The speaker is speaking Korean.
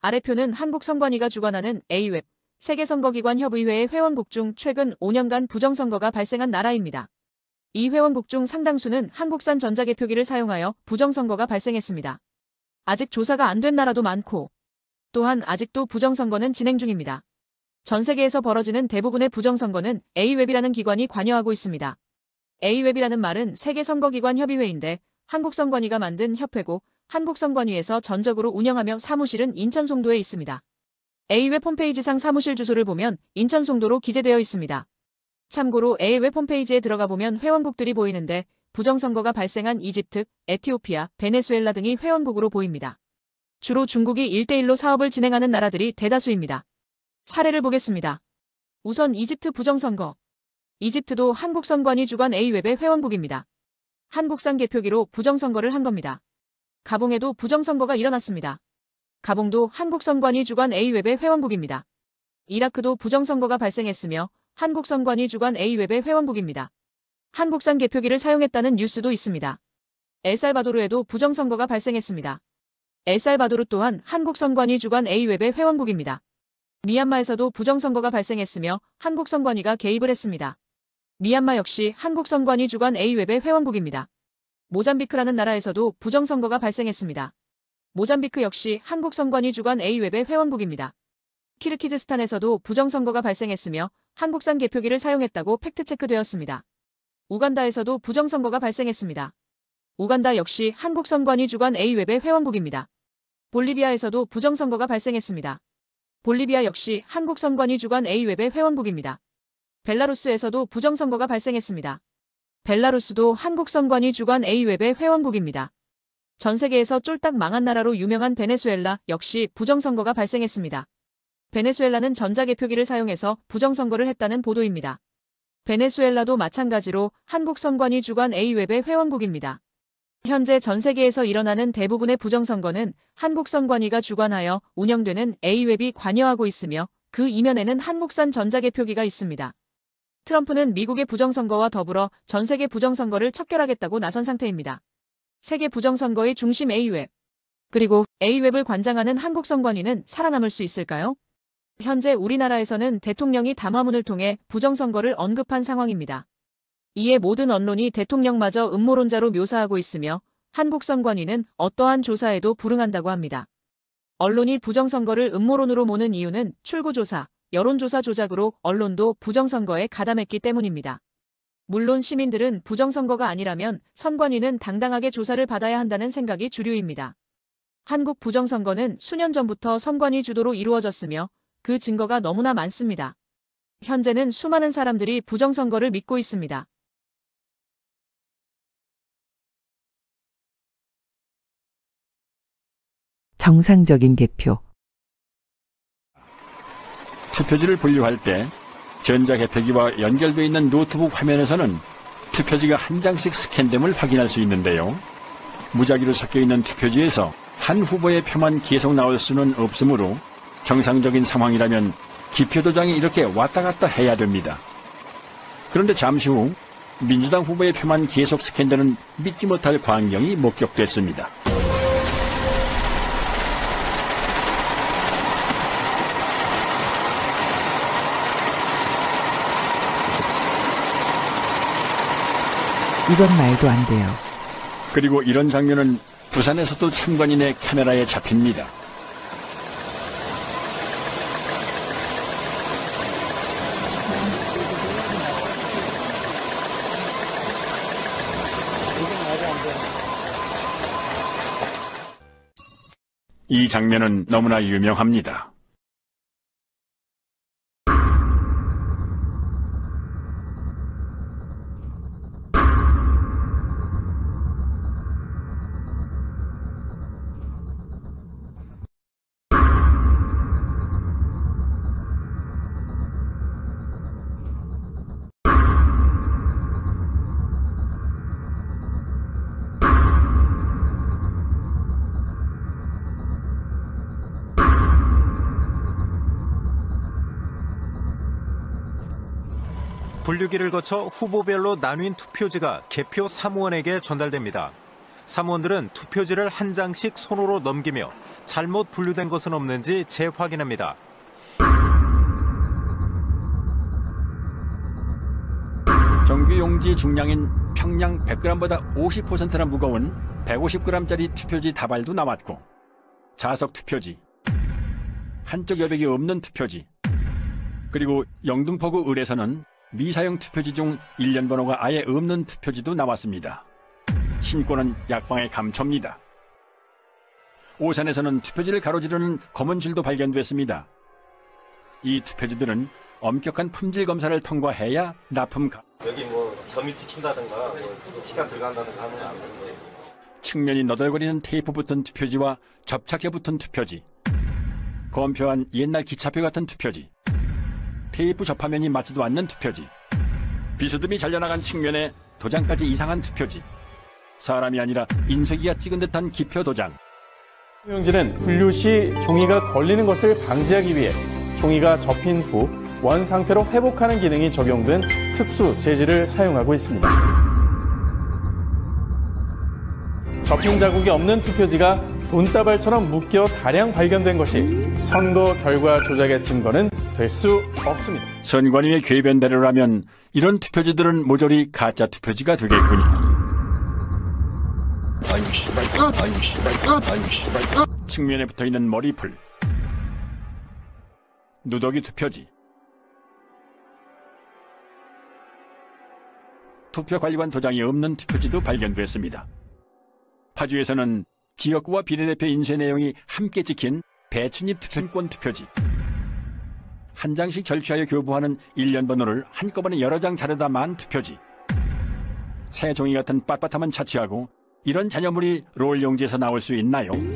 아래 표는 한국선관위가 주관하는 A웹, 세계선거기관협의회의 회원국 중 최근 5년간 부정선거가 발생한 나라입니다. 이 회원국 중 상당수는 한국산 전자개표기를 사용하여 부정선거가 발생했습니다. 아직 조사가 안 된 나라도 많고, 또한 아직도 부정선거는 진행 중입니다. 전 세계에서 벌어지는 대부분의 부정선거는 A웹이라는 기관이 관여하고 있습니다. A웹이라는 말은 세계선거기관협의회인데 한국선관위가 만든 협회고 한국선관위에서 전적으로 운영하며 사무실은 인천 송도에 있습니다. A웹 홈페이지상 사무실 주소를 보면 인천 송도로 기재되어 있습니다. 참고로 A웹 홈페이지에 들어가 보면 회원국들이 보이는데 부정선거가 발생한 이집트, 에티오피아, 베네수엘라 등이 회원국으로 보입니다. 주로 중국이 1대1로 사업을 진행하는 나라들이 대다수입니다. 사례를 보겠습니다. 우선 이집트 부정선거. 이집트도 한국선관위 주관 A웹의 회원국입니다. 한국산 개표기로 부정선거를 한 겁니다. 가봉에도 부정선거가 일어났습니다. 가봉도 한국선관위 주관 A웹의 회원국입니다. 이라크도 부정선거가 발생했으며 한국선관위 주관 A웹의 회원국입니다. 한국산 개표기를 사용했다는 뉴스도 있습니다. 엘살바도르에도 부정선거가 발생했습니다. 엘살바도르 또한 한국선관위 주관 A웹의 회원국입니다. 미얀마에서도 부정선거가 발생했으며 한국선관위가 개입을 했습니다. 미얀마 역시 한국선관위 주관 A웹의 회원국입니다. 모잠비크라는 나라에서도 부정선거가 발생했습니다. 모잠비크 역시 한국선관위 주관 A웹의 회원국입니다. 키르기즈스탄에서도 부정선거가 발생했으며 한국산 개표기를 사용했다고 팩트체크되었습니다. 우간다에서도 부정선거가 발생했습니다. 우간다 역시 한국선관위 주관 A웹의 회원국입니다. 볼리비아에서도 부정선거가 발생했습니다. 볼리비아 역시 한국선관위 주관 A웹의 회원국입니다. 벨라루스에서도 부정선거가 발생했습니다. 벨라루스도 한국선관위 주관 A웹의 회원국입니다. 전 세계에서 쫄딱 망한 나라로 유명한 베네수엘라 역시 부정선거가 발생했습니다. 베네수엘라는 전자개표기를 사용해서 부정선거를 했다는 보도입니다. 베네수엘라도 마찬가지로 한국선관위 주관 A웹의 회원국입니다. 현재 전 세계에서 일어나는 대부분의 부정선거는 한국선관위가 주관하여 운영되는 A웹이 관여하고 있으며 그 이면에는 한국산 전자개표기가 있습니다. 트럼프는 미국의 부정선거와 더불어 전 세계 부정선거를 척결하겠다고 나선 상태입니다. 세계 부정선거의 중심 A웹. 그리고 A웹을 관장하는 한국선관위는 살아남을 수 있을까요? 현재 우리나라에서는 대통령이 담화문을 통해 부정선거를 언급한 상황입니다. 이에 모든 언론이 대통령마저 음모론자로 묘사하고 있으며 한국선관위는 어떠한 조사에도 불응한다고 합니다. 언론이 부정선거를 음모론으로 모는 이유는 출구조사, 여론조사 조작으로 언론도 부정선거에 가담했기 때문입니다. 물론 시민들은 부정선거가 아니라면 선관위는 당당하게 조사를 받아야 한다는 생각이 주류입니다. 한국 부정선거는 수년 전부터 선관위 주도로 이루어졌으며 그 증거가 너무나 많습니다. 현재는 수많은 사람들이 부정선거를 믿고 있습니다. 정상적인 개표. 투표지를 분류할 때 전자개표기와 연결되어 있는 노트북 화면에서는 투표지가 한 장씩 스캔됨을 확인할 수 있는데요. 무작위로 섞여있는 투표지에서 한 후보의 표만 계속 나올 수는 없으므로 정상적인 상황이라면 기표도장이 이렇게 왔다 갔다 해야 됩니다. 그런데 잠시 후 민주당 후보의 표만 계속 스캔되는 믿지 못할 광경이 목격됐습니다. 이건 말도 안 돼요. 그리고 이런 장면은 부산에서도 참관인의 카메라에 잡힙니다. 이 장면은 너무나 유명합니다. 분류기를 거쳐 후보별로 나뉜 투표지가 개표 사무원에게 전달됩니다. 사무원들은 투표지를 한 장씩 손으로 넘기며 잘못 분류된 것은 없는지 재확인합니다. 정규 용지 중량인 평량 100g보다 50%나 무거운 150g짜리 투표지 다발도 나왔고, 자석 투표지, 한쪽 여백이 없는 투표지, 그리고 영등포구 을에서는 미사용 투표지 중 일련 번호가 아예 없는 투표지도 나왔습니다. 신고는 약방의 감초입니다. 오산에서는 투표지를 가로지르는 검은 줄도 발견됐습니다. 이 투표지들은 엄격한 품질 검사를 통과해야 납품 여기 뭐 점이 찍힌다든가 뭐 시간 들어간다든가 하면 안 되는 거예요. 측면이 너덜거리는 테이프 붙은 투표지와 접착제 붙은 투표지, 검표한 옛날 기차표 같은 투표지, 테이프 접화면이 맞지도 않는 투표지, 비스듬히 잘려나간 측면에 도장까지 이상한 투표지, 사람이 아니라 인쇄기가 찍은 듯한 기표 도장. 투표용지는 분류 시 종이가 걸리는 것을 방지하기 위해 종이가 접힌 후 원 상태로 회복하는 기능이 적용된 특수 재질을 사용하고 있습니다. 접힌 자국이 없는 투표지가 돈다발처럼 묶여 다량 발견된 것이 선거 결과 조작의 증거는 될 수 없습니다. 선관위의 궤변대로라면 이런 투표지들은 모조리 가짜 투표지가 되겠군요. 측면에 붙어있는 머리풀, 누더기 투표지, 투표관리관 도장이 없는 투표지도 발견됐습니다. 파주에서는 지역구와 비례대표 인쇄 내용이 함께 찍힌 배춧잎 투표권 투표지, 한 장씩 절취하여 교부하는 일련 번호를 한꺼번에 여러 장 자르다 만 투표지, 새 종이 같은 빳빳함은 차치하고 이런 잔여물이 롤 용지에서 나올 수 있나요?